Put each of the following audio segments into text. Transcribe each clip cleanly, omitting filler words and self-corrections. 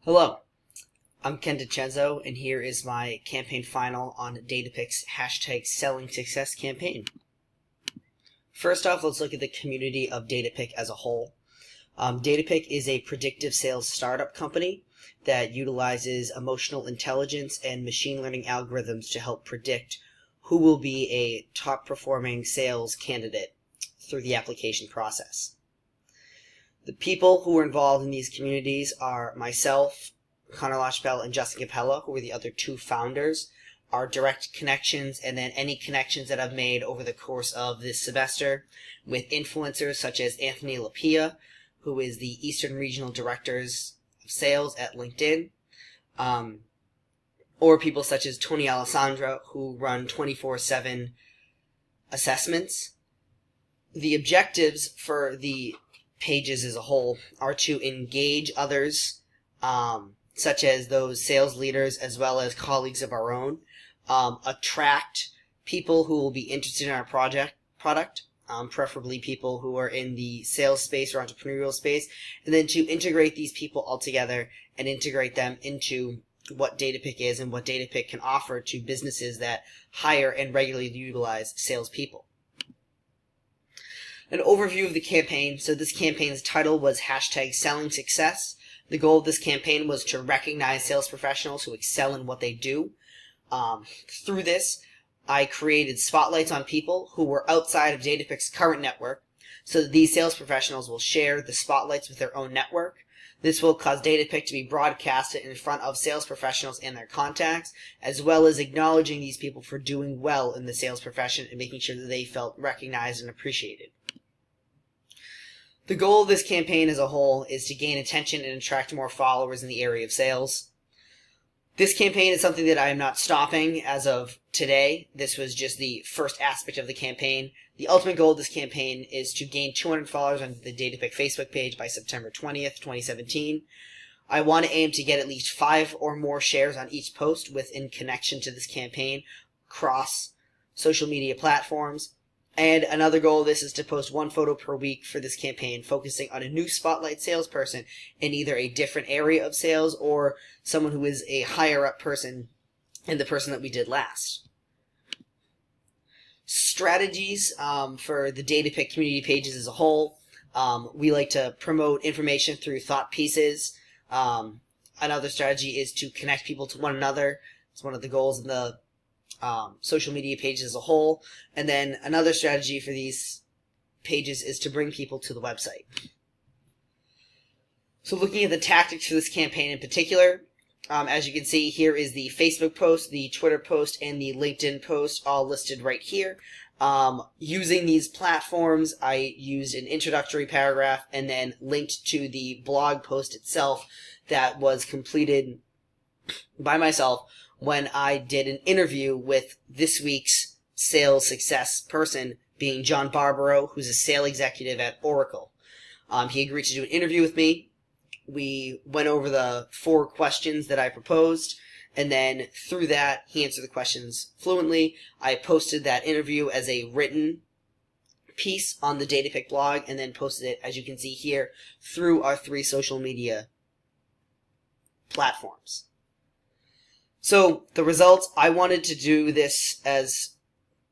Hello, I'm Ken DiCenzo, and here is my campaign final on Datapic's hashtag Selling Success campaign. First off, let's look at the community of Datapic as a whole. Datapic is a predictive sales startup company that utilizes emotional intelligence and machine learning algorithms to help predict who will be a top performing sales candidate through the application process. The people who are involved in these communities are myself, Connor LaChapelle, and Justin Capella, who are the other two founders, our direct connections, and then any connections that I've made over the course of this semester with influencers such as Anthony Lapia, who is the Eastern Regional Director of Sales at LinkedIn, or people such as Tony Alessandra, who run 24/7 assessments. The objectives for the pages as a whole are to engage others, such as those sales leaders as well as colleagues of our own, attract people who will be interested in our product, preferably people who are in the sales space or entrepreneurial space, and then to integrate these people all together and integrate them into what Datapic is and what Datapic can offer to businesses that hire and regularly utilize salespeople. An overview of the campaign. So this campaign's title was hashtag Selling Success. The goal of this campaign was to recognize sales professionals who excel in what they do. Through this, I created spotlights on people who were outside of Datapic's current network, so that these sales professionals will share the spotlights with their own network. This will cause Datapic to be broadcasted in front of sales professionals and their contacts, as well as acknowledging these people for doing well in the sales profession and making sure that they felt recognized and appreciated. The goal of this campaign as a whole is to gain attention and attract more followers in the area of sales. This campaign is something that I am not stopping as of today. This was just the first aspect of the campaign. The ultimate goal of this campaign is to gain 200 followers on the Datapic Facebook page by September 20th, 2017. I want to aim to get at least 5 or more shares on each post within connection to this campaign across social media platforms. And another goal of this is to post 1 photo per week for this campaign, focusing on a new spotlight salesperson in either a different area of sales or someone who is a higher up person than the person that we did last. Strategies for the Datapic community pages as a whole. We like to promote information through thought pieces. Another strategy is to connect people to one another. It's one of the goals in the social media pages as a whole. And then another strategy for these pages is to bring people to the website. So looking at the tactics for this campaign in particular, as you can see, here is the Facebook post, the Twitter post, and the LinkedIn post all listed right here. Using these platforms, I used an introductory paragraph and then linked to the blog post itself that was completed by myself when I did an interview with this week's sales success person, being John Barbaro, who's a sales executive at Oracle. He agreed to do an interview with me. We went over the 4 questions that I proposed, and then through that, he answered the questions fluently. I posted that interview as a written piece on the Datapic blog, and then posted it, as you can see here, through our 3 social media platforms. So the results, I wanted to do this as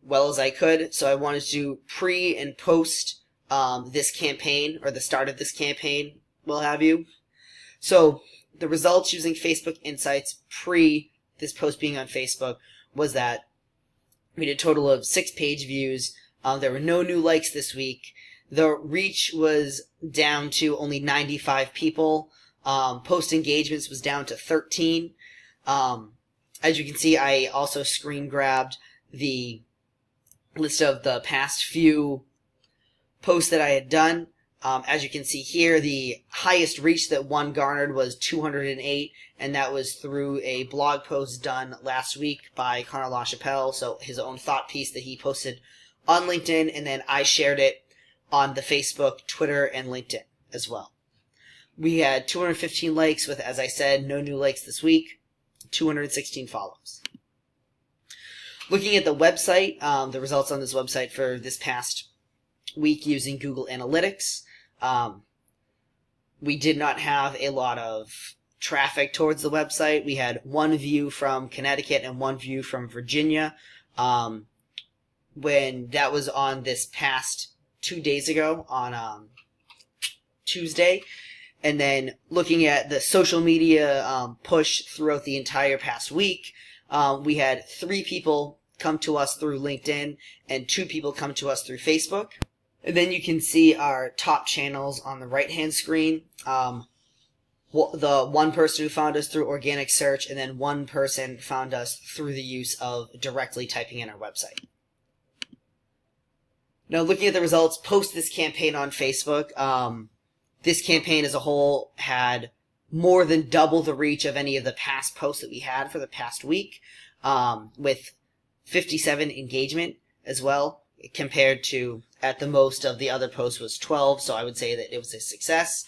well as I could, so I wanted to pre and post this campaign, or the start of this campaign, will have you. So the results using Facebook Insights pre this post being on Facebook was that we did a total of 6 page views. There were no new likes this week. The reach was down to only 95 people. Post engagements was down to 13. As you can see, I also screen grabbed the list of the past few posts that I had done. As you can see here, the highest reach that one garnered was 208, and that was through a blog post done last week by Connor LaChapelle, so his own thought piece that he posted on LinkedIn, and then I shared it on the Facebook, Twitter, and LinkedIn as well. We had 215 likes with, as I said, no new likes this week, 216 follows. Looking at the website, the results on this website for this past week using Google Analytics, we did not have a lot of traffic towards the website. We had 1 view from Connecticut and 1 view from Virginia. When that was on this past 2 days ago on Tuesday. And then looking at the social media push throughout the entire past week, we had 3 people come to us through LinkedIn and 2 people come to us through Facebook. And then you can see our top channels on the right-hand screen. The 1 person who found us through organic search, and then 1 person found us through the use of directly typing in our website. Now, looking at the results post this campaign on Facebook, this campaign as a whole had more than double the reach of any of the past posts that we had for the past week, with 57 engagement as well, compared to at the most of the other posts was 12, so I would say that it was a success.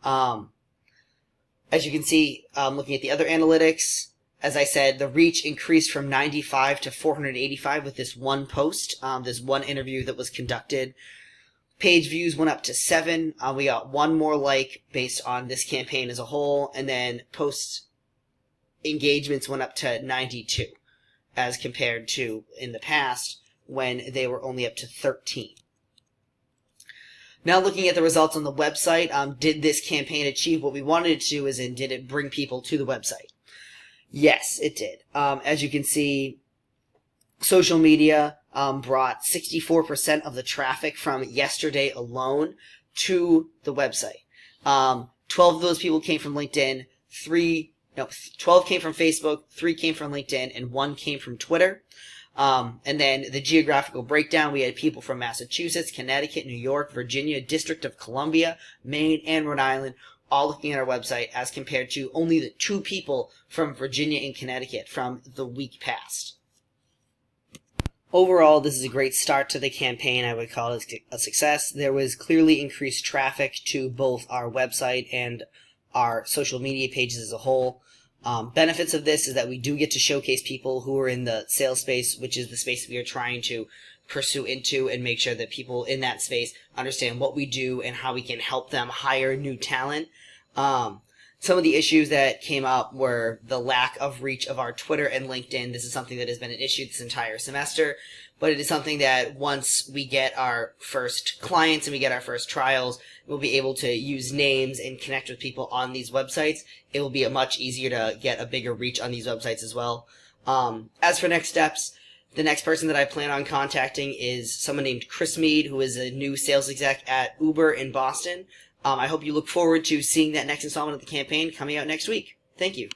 As you can see, looking at the other analytics, as I said, the reach increased from 95 to 485 with this 1 post, this 1 interview that was conducted. Page views went up to 7. We got 1 more like based on this campaign as a whole, and then post engagements went up to 92 as compared to in the past when they were only up to 13. Now looking at the results on the website, did this campaign achieve what we wanted it to, as in did it bring people to the website? Yes, it did. As you can see, social media brought 64% of the traffic from yesterday alone to the website. 12 of those people came from LinkedIn, 12 came from Facebook, 3 came from LinkedIn, and 1 came from Twitter. And then the geographical breakdown, we had people from Massachusetts, Connecticut, New York, Virginia, District of Columbia, Maine, and Rhode Island, all looking at our website, as compared to only the 2 people from Virginia and Connecticut from the week past. Overall, this is a great start to the campaign. I would call it a success. There was clearly increased traffic to both our website and our social media pages as a whole. Benefits of this is that we do get to showcase people who are in the sales space, which is the space that we are trying to pursue into, and make sure that people in that space understand what we do and how we can help them hire new talent. Some of the issues that came up were the lack of reach of our Twitter and LinkedIn. This is something that has been an issue this entire semester, but it is something that once we get our first clients and we get our first trials, we'll be able to use names and connect with people on these websites. It will be much easier to get a bigger reach on these websites as well. As for next steps, the next person that I plan on contacting is someone named Chris Mead, who is a new sales exec at Uber in Boston. I hope you look forward to seeing that next installment of the campaign coming out next week. Thank you.